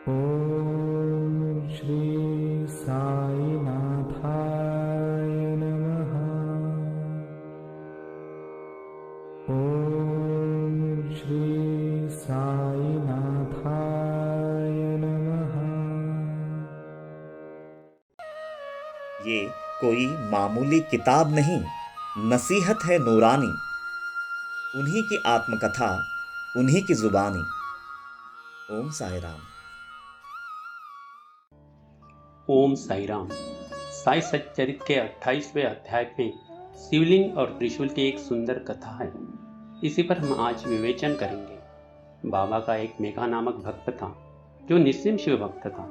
ॐ श्री साईनाथाय नमः। ॐ श्री साईनाथाय नमः। ये कोई मामूली किताब नहीं, नसीहत है नूरानी। उन्हीं की आत्मकथा, उन्हीं की जुबानी। ओम साई राम। ओम साई राम। साई सच्चरित के 28वें अध्याय में शिवलिंग और त्रिशूल की एक सुंदर कथा है। इसी पर हम आज विवेचन करेंगे। बाबा का एक मेघा नामक भक्त था जो निस्सिम शिव भक्त था।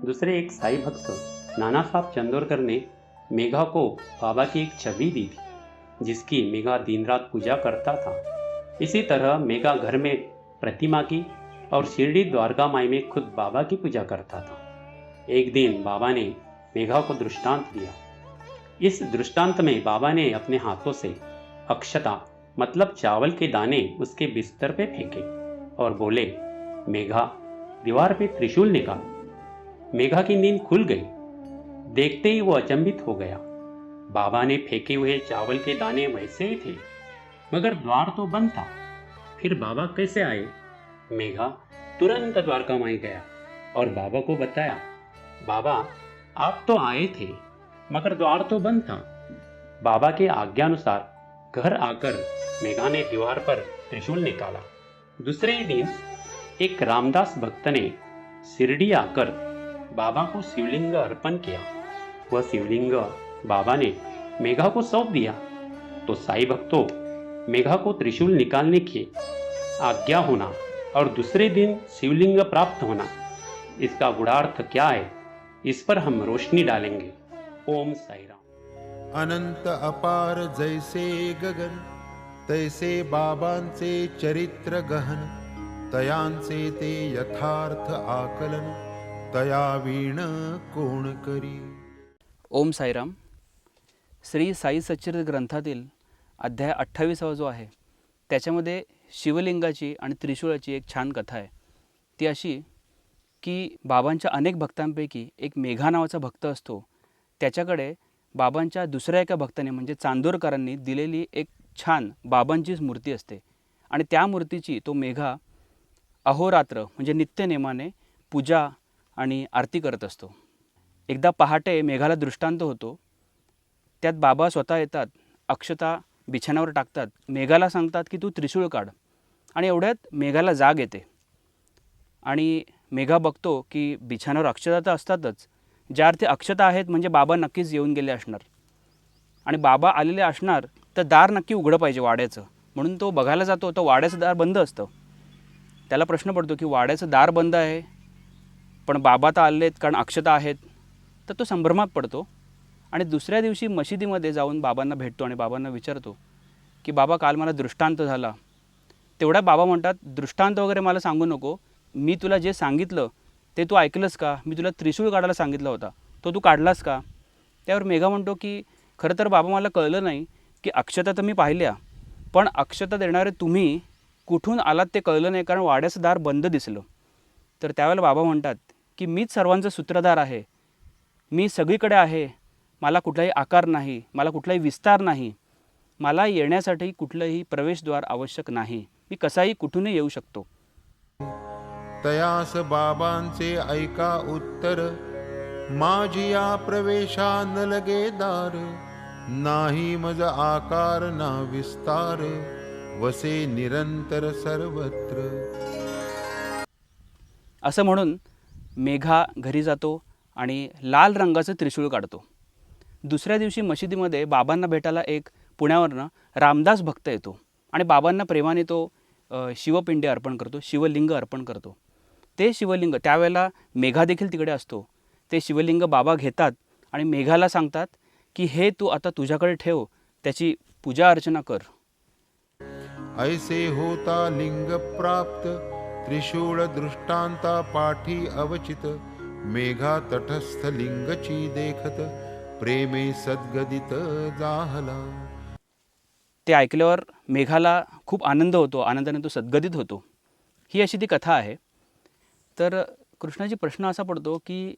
दूसरे एक साई भक्त नाना साहब चंदोरकर ने मेघा को बाबा की एक छवि दी थी, जिसकी मेघा दिन रात पूजा करता था। इसी तरह मेघा घर में प्रतिमा की और शिरडी द्वारका माई में खुद बाबा की पूजा करता था। एक दिन बाबा ने मेघा को दृष्टांत दिया। इस दृष्टांत में बाबा ने अपने हाथों से अक्षता मतलब चावल के दाने उसके बिस्तर पे फेंके और बोले, मेघा दीवार पे त्रिशूल निकाल। मेघा की नींद खुल गई। देखते ही वो अचंभित हो गया। बाबा ने फेंके हुए चावल के दाने वैसे ही थे, मगर द्वार तो बंद था। फिर बाबा कैसे आए? मेघा तुरंत द्वारका माई गया और बाबा को बताया, बाबा आप तो आए थे, मगर द्वार तो बंद था। बाबा के आज्ञानुसार घर आकर मेघा ने दीवार पर त्रिशूल निकाला। दूसरे ही दिन एक रामदास भक्त ने शिरडी आकर बाबा को शिवलिंग अर्पण किया। वह शिवलिंग बाबा ने मेघा को सौंप दिया। तो साई भक्तों, मेघा को त्रिशूल निकालने की आज्ञा होना और दूसरे दिन शिवलिंग प्राप्त होना, इसका गूढ़ार्थ क्या है, इस पर हम रोशनी डालेंगे। ओम साई राम। अनंत अपार जैसे गगन, तैसे बाबांचे चरित्र गहन, तयांचे ते यथार्थ आकलन, तया वीण कोण करी। ओम साईराम। श्री साई सच्चरित ग्रंथातील अध्याय 28 जो आहे त्याच्यामध्ये शिवलिंगाची आणि त्रिशूळाची एक छान कथा आहे। ती अशी की बाबांच्या अनेक भक्तांपैकी एक मेघा नावाचा भक्त असतो। त्याच्याकडे बाबांच्या दुसऱ्या एका भक्ताने म्हणजे चांदोरकरांनी दिलेली एक छान बाबांचीच मूर्ती असते आणि त्या मूर्तीची तो मेघा अहोरात्र म्हणजे नित्यनेमाने पूजा आणि आरती करत असतो। एकदा पहाटे मेघाला दृष्टांत होतो। त्यात बाबा स्वतः येतात, अक्षता बिछाण्यावर टाकतात, मेघाला सांगतात की तू त्रिशूळ काढ आणि एवढ्यात मेघाला जाग येते आणि मेघा बघतो की बिछाण्यावर अक्षता तर असतातच, ज्या अर्थी अक्षता आहेत म्हणजे बाबा नक्कीच येऊन गेले असणार आणि बाबा आलेले असणार तर दार नक्की उघडं पाहिजे वाड्याचं, म्हणून तो बघायला जातो। तो वाड्याचं दार बंद असतं। त्याला प्रश्न पडतो की वाड्याचं दार बंद आहे पण बाबा तर आलेत कारण अक्षता आहेत, तर तो संभ्रमात पडतो आणि दुसऱ्या दिवशी मशिदीमध्ये जाऊन बाबांना भेटतो आणि बाबांना विचारतो की बाबा काल मला दृष्टांत झाला। तेवढ्या बाबा म्हणतात, दृष्टांत वगैरे मला सांगू नको, मी तुला जे सांगितलं ते तू ऐकलंस का? मी तुला त्रिशूळ काढायला सांगितला होता, तो तू काढलास का? त्यावर मेघा म्हणतो की खरं तर बाबा मला कळलं नाही की अक्षता तर मी पाहिल्या, पण अक्षता देणारे तुम्ही कुठून आलात ते कळलं नाही, कारण वाड्याचं दार बंद दिसलं। तर त्यावेळेला बाबा म्हणतात की मीच सर्वांचा सूत्रधार आहे, मी सगळीकडे आहे, मला कुठलाही आकार नाही, मला कुठलाही विस्तार नाही, मला येण्यासाठी कुठलंही प्रवेशद्वार आवश्यक नाही, मी कसाही कुठूनही येऊ शकतो। तयास बाबांचे ऐका उत्तर, माझिया प्रवेशा न लगे दार, नाही मज आकार ना विस्तार, वसे निरंतर सर्वत्र। असं म्हणून मेघा घरी जातो आणि लाल रंगाचं त्रिशूळ काढतो। दुसऱ्या दिवशी मशिदीमध्ये बाबांना भेटायला एक पुण्यावरनं रामदास भक्त येतो आणि बाबांना प्रेमाने तो शिवपिंडी अर्पण करतो, शिवलिंग अर्पण करतो। ते शिवलिंग त्यावेळेला मेघा देखील तिकडे असतो। ते शिवलिंग बाबा घेतात आणि मेघाला सांगतात की हे तू आता तुझ्याकडे ठेव, त्याची पूजा अर्चना कर। ऐसे होता लिंग प्राप्त, त्रिशूळ दृष्टांता पाठी अवचित, मेघा तटस्थ लिंगची देखत, प्रेमे सद्गदित जाहला। ते ऐकल्यावर मेघाला खूप आनंद होतो, आनंदाने तो सद्गदित होतो। ही अशी ती कथा आहे। तर कृष्णाजी प्रश्न असा पडतो की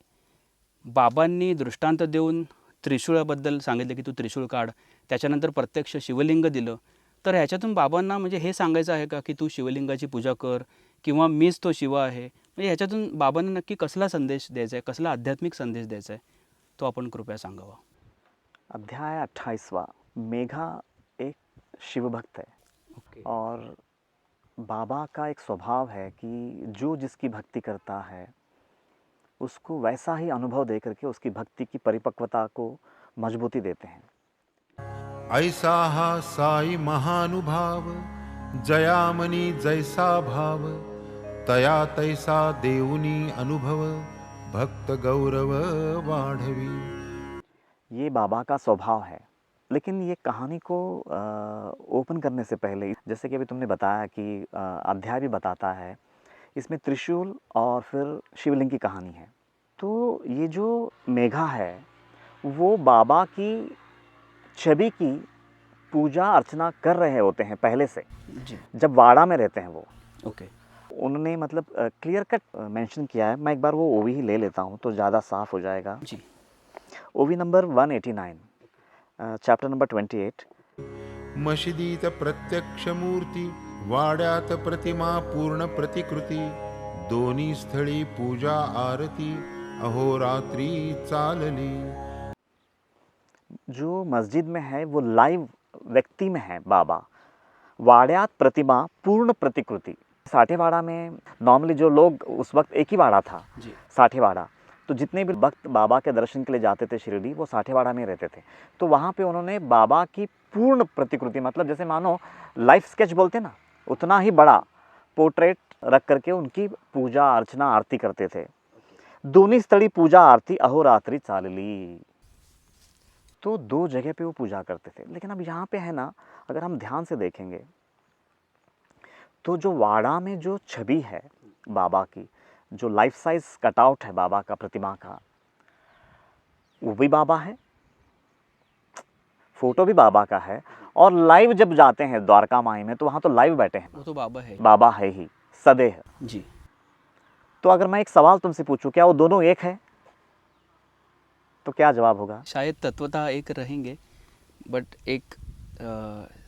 बाबांनी दृष्टांत देऊन त्रिशूळाबद्दल सांगितलं की तू त्रिशूळ काढ, त्याच्यानंतर प्रत्यक्ष शिवलिंग दिलं, तर ह्याच्यातून बाबांना म्हणजे हे सांगायचं आहे का की तू शिवलिंगाची पूजा कर किंवा मीच तो शिव आहे? म्हणजे ह्याच्यातून बाबांना नक्की कसला संदेश द्यायचा आहे, कसला आध्यात्मिक संदेश द्यायचा आहे, तो आपण कृपया सांगावा. अध्याय 28वां. मेघा एक शिवभक्त है ओके. और बाबा का एक स्वभाव है कि जो जिसकी भक्ति करता है उसको वैसा ही अनुभव दे करके उसकी भक्ति की परिपक्वता को मजबूती देते हैं. ऐसा हा साई महानुभाव, जयामनी जैसा भाव, तया तैसा देऊनी अनुभव, भक्त गौरव वाढवी. ये बाबा का स्वभाव है. लेकिन ये कहानी को ओपन करने से पहले, जैसे कि अभी तुमने बताया कि अध्याय भी बताता है, इसमें त्रिशूल और फिर शिवलिंग की कहानी है. तो ये जो मेघा है वो बाबा की छवि की पूजा अर्चना कर रहे होते हैं पहले से, जी. जब वाड़ा में रहते हैं वो. ओके. उन्होंने मतलब क्लियर कट मेंशन किया है. मैं एक बार वो ओवी ही ले लेता हूँ तो ज़्यादा साफ हो जाएगा. जी. ओवी नंबर 189, चैप्टर नंबर 28. मशिदीत प्रत्यक्ष मूर्ती, वाड्यात प्रतिमा पूर्ण प्रतिकृती, दोन्ही स्थळी पूजा आरती, अहोरात्री चालली. जो मस्जिद में है वो लाइव व्यक्ति में है बाबा. वाड्यात प्रतिमा पूर्ण प्रतिकृति. साठेवाड़ा में नॉर्मली जो लोग, उस वक्त एक ही वाड़ा था, जी. साठेवाड़ा. तो जितने भी भक्त बाबा के दर्शन के लिए जाते थे शिरडी, वो साठेवाड़ा में रहते थे. तो वहाँ पे उन्होंने बाबा की पूर्ण प्रतिकृति, मतलब जैसे मानो लाइफ स्केच बोलते ना, उतना ही बड़ा पोर्ट्रेट रख करके उनकी पूजा अर्चना आरती करते थे. दोनों स्थली पूजा आरती अहोरात्रि चालली. तो दो जगह पे वो पूजा करते थे. लेकिन अब यहाँ पे है ना, अगर हम ध्यान से देखेंगे तो जो वाड़ा में जो छवि है बाबा की, जो लाइफ साइज कटआउट है बाबा का प्रतिमा का, वो भी बाबा है, फोटो भी बाबा का है. और लाइव जब जाते हैं द्वारका माई में तो वहाँ तो लाइव बैठे हैं, वो तो बाबा है. बाबा है ही सदैह. जी. तो अगर मैं एक सवाल तुमसे पूछूं, क्या वो दोनों एक है? तो क्या जवाब होगा? शायद तत्वतः एक रहेंगे, बट एक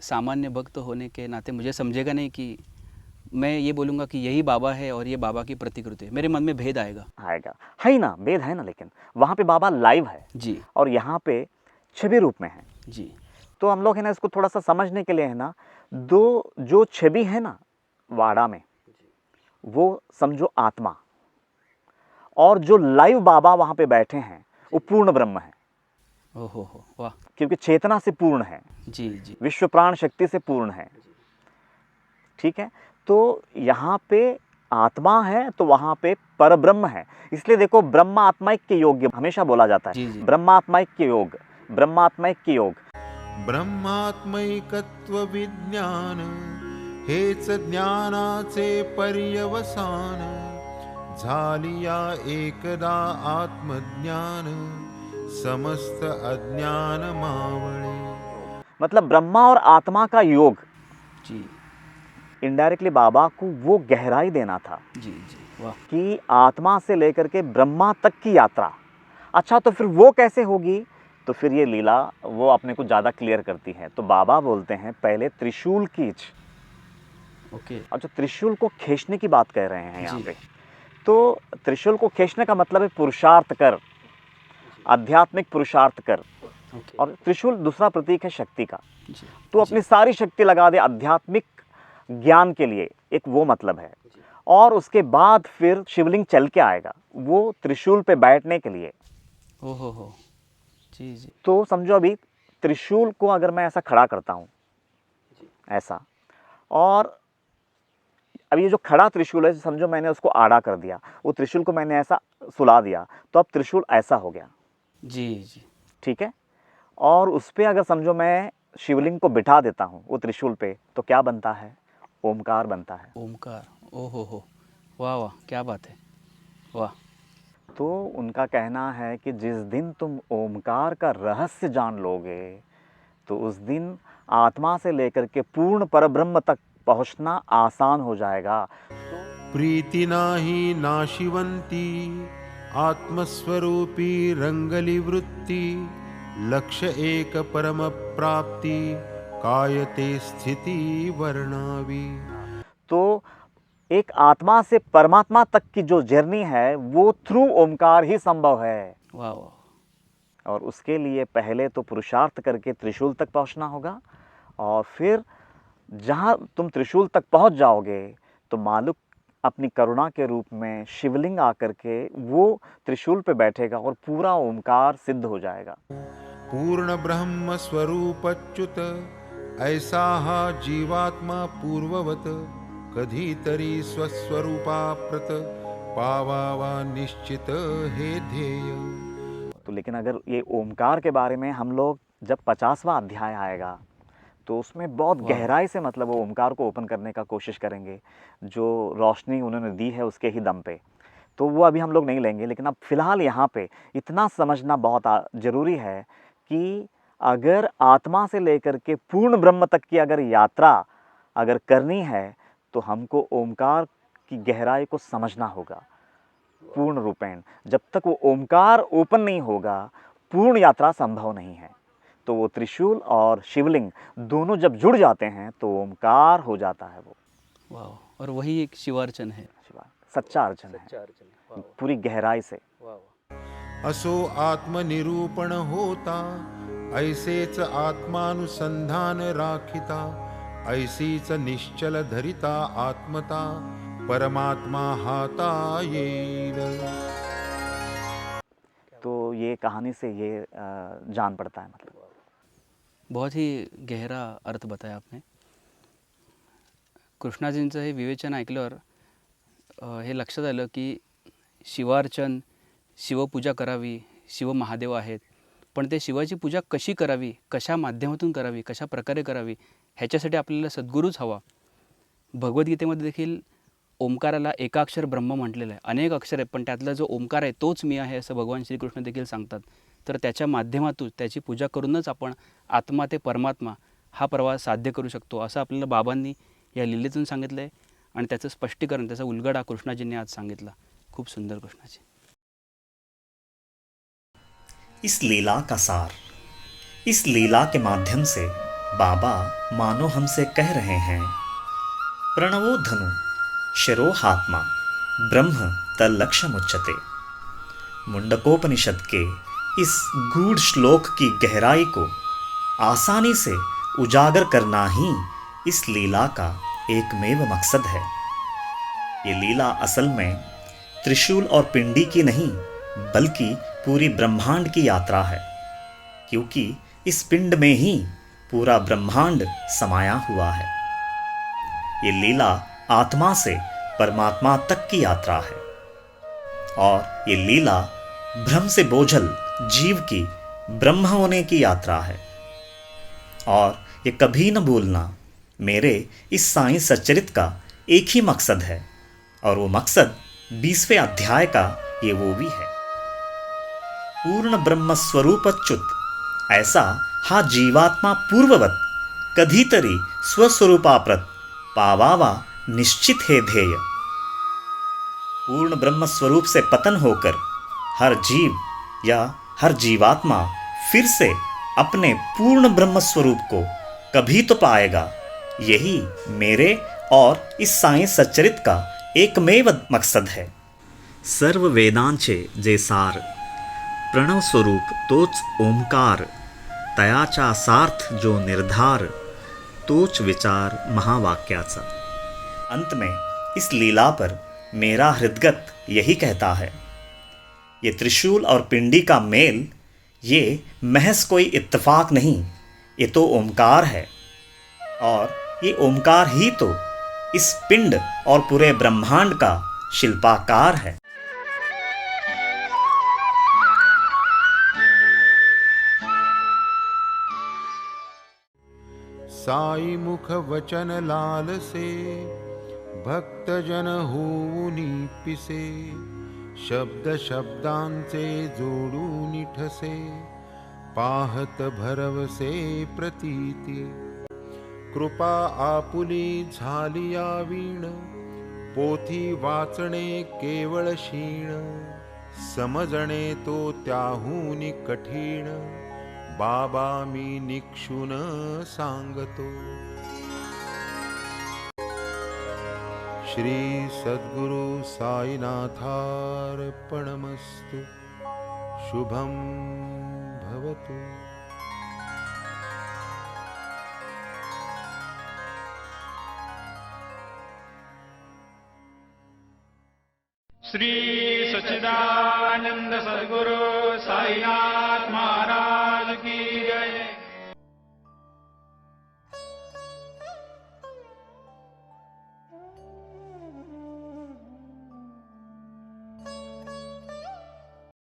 सामान्य भक्त होने के नाते मुझे समझेगा नहीं कि मैं ये बोलूँगा कि यही बाबा है और ये बाबा की प्रतिकृति है. मेरे मन में भेद आएगा. आएगा, है ही ना, भेद है ना. लेकिन वहाँ पे बाबा लाइव है जी. और यहाँ पे छवि रूप में है. जी. तो हम लोग है ना, इसको थोड़ा सा समझने के लिए है ना, दो जो छवि है ना वाड़ा में, वो समझो आत्मा, और जो लाइव बाबा वहाँ पे बैठे हैं वो पूर्ण ब्रह्म है. ओहो हो, वाह. क्योंकि चेतना से पूर्ण है, जी. जी. विश्व प्राण शक्ति से पूर्ण है. ठीक है. तो यहाँ पे आत्मा है तो वहाँ पे परब्रह्म है. इसलिए देखो, ब्रह्मात्मैक्य योग हमेशा बोला जाता है. जी, जी. ब्रह्मात्मैक्य योग, ब्रह्मात्मैक्य योग. ब्रह्मात्मैकत्व विज्ञान, हेच ज्ञानाचे पर्यवसान, झालिया एकदा आत्मज्ञान, समस्त अज्ञान मावळे. मतलब ब्रह्मा और आत्मा का योग जी. इनडायरेक्टली बाबा को वो गहराई देना था जी. जी. वाह. कि आत्मा से लेकर के ब्रह्मा तक की यात्रा. अच्छा, तो फिर वो कैसे होगी? तो फिर ये लीला वो अपने को ज़्यादा क्लियर करती है. तो बाबा बोलते हैं पहले त्रिशूल खींच. ओके. और जो त्रिशूल को खींचने की बात कह रहे हैं यहाँ जी. पे, तो त्रिशूल को खींचने का मतलब है पुरुषार्थ कर, आध्यात्मिक पुरुषार्थ कर. ओके. और त्रिशूल दूसरा प्रतीक है शक्ति का. जी. तो अपनी सारी शक्ति लगा दे आध्यात्मिक ज्ञान के लिए, एक वो मतलब है. और उसके बाद फिर शिवलिंग चल के आएगा वो त्रिशूल पे बैठने के लिए. ओहो हो. जी. जी. तो समझो अभी त्रिशूल को अगर मैं ऐसा खड़ा करता हूँ, ऐसा, और अब ये जो खड़ा त्रिशूल है, समझो मैंने उसको आड़ा कर दिया, वो त्रिशूल को मैंने ऐसा सुला दिया, तो अब त्रिशूल ऐसा हो गया. जी. जी. ठीक है. और उस पर अगर समझो मैं शिवलिंग को बिठा देता हूँ वो त्रिशूल पे, तो क्या बनता है? ओमकार बनता है. ओमकार. ओहो हो. वाह वाह, क्या बात है. वाह. तो उनका कहना है कि जिस दिन तुम ओमकार का रहस्य जान लोगे तो उस दिन आत्मा से लेकर के पूर्ण परब्रह्म तक पहुंचना आसान हो जाएगा. तो प्रीती नाही नाशिवंती आत्मस्वरूपी रंगली वृत्ती लक्ष एक परम प्राप्ती कायते स्थिति वर्णावी। तो एक आत्मा से परमात्मा तक की जो जर्नी है वो थ्रू ओमकार ही संभव है। वाह वाह। और उसके लिए पहले तो पुरुषार्थ करके त्रिशूल तक पहुंचना होगा, और फिर जहां तुम त्रिशूल तक पहुंच जाओगे तो मालिक अपनी करुणा के रूप में शिवलिंग आकर के वो त्रिशूल पे बैठेगा और पूरा ओमकार सिद्ध हो जाएगा। पूर्ण ब्रह्म स्वरूपच्युत ऐसा हा जीवात्मा पूर्ववत कधीतरी स्वस्वरूपाप्रत पावावा निश्चित हे ध्येय। तो लेकिन अगर ये ओमकार के बारे में हम लोग जब 50वां अध्याय आएगा तो उसमें बहुत गहराई से मतलब वो ओमकार को ओपन करने का कोशिश करेंगे, जो रोशनी उन्होंने दी है उसके ही दम पे। तो वो अभी हम लोग नहीं लेंगे, लेकिन अब फिलहाल यहाँ पे इतना समझना बहुत ज़रूरी है कि अगर आत्मा से लेकर के पूर्ण ब्रह्म तक की अगर यात्रा अगर करनी है तो हमको ओमकार की गहराई को समझना होगा पूर्ण रूपेण। जब तक वो ओमकार ओपन नहीं होगा पूर्ण यात्रा संभव नहीं है। तो वो त्रिशूल और शिवलिंग दोनों जब जुड़ जाते हैं तो ओमकार हो जाता है वो। वाह। और वही एक शिवार्चन है, सच्चा अर्चन है पूरी गहराई से। असो आत्मनिरूपण होता ऐसेच आत्मानुसंधान राखिता ऐसीच निश्चल धरिता आत्मता परमात्मा हाता येईल। तो ये कहानी से ये जान पड़ता है। मतलब बहुत ही गहरा अर्थ बताया आपने। कृष्णाजींचं हे विवेचन ऐकल्यावर हे लक्षात आलं की शिवार्चन, शिवपूजा करावी, शिव महादेव आहेत, पण ते शिवाची पूजा कशी करावी, कशा माध्यमातून करावी, कशा प्रकारे करावी, ह्याच्यासाठी आपल्याला सद्गुरूच हवा। भगवद्गीतेमध्ये देखील ओंकाराला एकाक्षर ब्रह्म म्हटलेलं आहे। अनेक अक्षर आहेत पण त्यातला जो ओंकार आहे तोच मी आहे असं भगवान श्रीकृष्ण देखील सांगतात। तर त्याच्या माध्यमातून त्याची पूजा करूनच आपण आत्मा ते परमात्मा हा प्रवास साध्य करू शकतो असं आपल्याला बाबांनी या लीलेतून सांगितलं आहे। आणि त्याचं स्पष्टीकरण, त्याचा उलगडा कृष्णाजींनी आज सांगितला। खूप सुंदर कृष्णाजी। इस लीला का सार, इस लीला के माध्यम से बाबा मानो हमसे कह रहे हैं, प्रणवो धनु शिरोहात्मा ब्रह्म तल्लक्षमुच्यते। मुंडकोपनिषद के इस गूढ़ श्लोक की गहराई को आसानी से उजागर करना ही इस लीला का एकमेव मकसद है। ये लीला असल में त्रिशूल और पिंडी की नहीं बल्कि पूरी ब्रह्मांड की यात्रा है, क्योंकि इस पिंड में ही पूरा ब्रह्मांड समाया हुआ है। ये लीला आत्मा से परमात्मा तक की यात्रा है, और ये लीला भ्रम से बोझल जीव की ब्रह्म होने की यात्रा है। और ये कभी न भूलना, मेरे इस साईं सच्चरित का एक ही मकसद है, और वो मकसद 20वें अध्याय का ये वो भी है। पूर्ण ब्रह्म स्वरूपच्युत ऐसा हा जीवात्मा पूर्ववत कधीतरी स्वस्वरूपाप्रत पावावा निश्चित है ध्येय। पूर्ण ब्रह्म स्वरूप से पतन होकर हर जीव या हर जीवात्मा फिर से अपने पूर्ण ब्रह्म स्वरूप को कभी तो पाएगा। यही मेरे और इस साईं सच्चरित का एकमेव मकसद है। सर्व वेदांचे जे सार, प्रणव स्वरूप तोच ओंकार, तयाचा सार्थ जो निर्धार, तोच विचार महावाक्याचा। अंत में इस लीला पर मेरा हृदगत यही कहता है, ये त्रिशूल और पिंडी का मेल ये महज कोई इत्तेफाक नहीं, ये तो ओंकार है, और ये ओंकार ही तो इस पिंड और पूरे ब्रह्मांड का शिल्पाकार है। साई मुख वचन लाल से भक्त जन होऊनी पिसे, शब्द शब्दांचे जोडून ठसे, पाहत भरवसे प्रतीती। कृपा आपुली झालिया वीण, पोथी वाचणे केवळ शीण, समजणे तो त्याहून कठीण, बाबा मी निक्षून सांगतो. श्री सद्गुरु साईनाथार्पणमस्तु. शुभं भवतु. श्री सच्चिदानंद सद्गुरु साईनाथ महाराज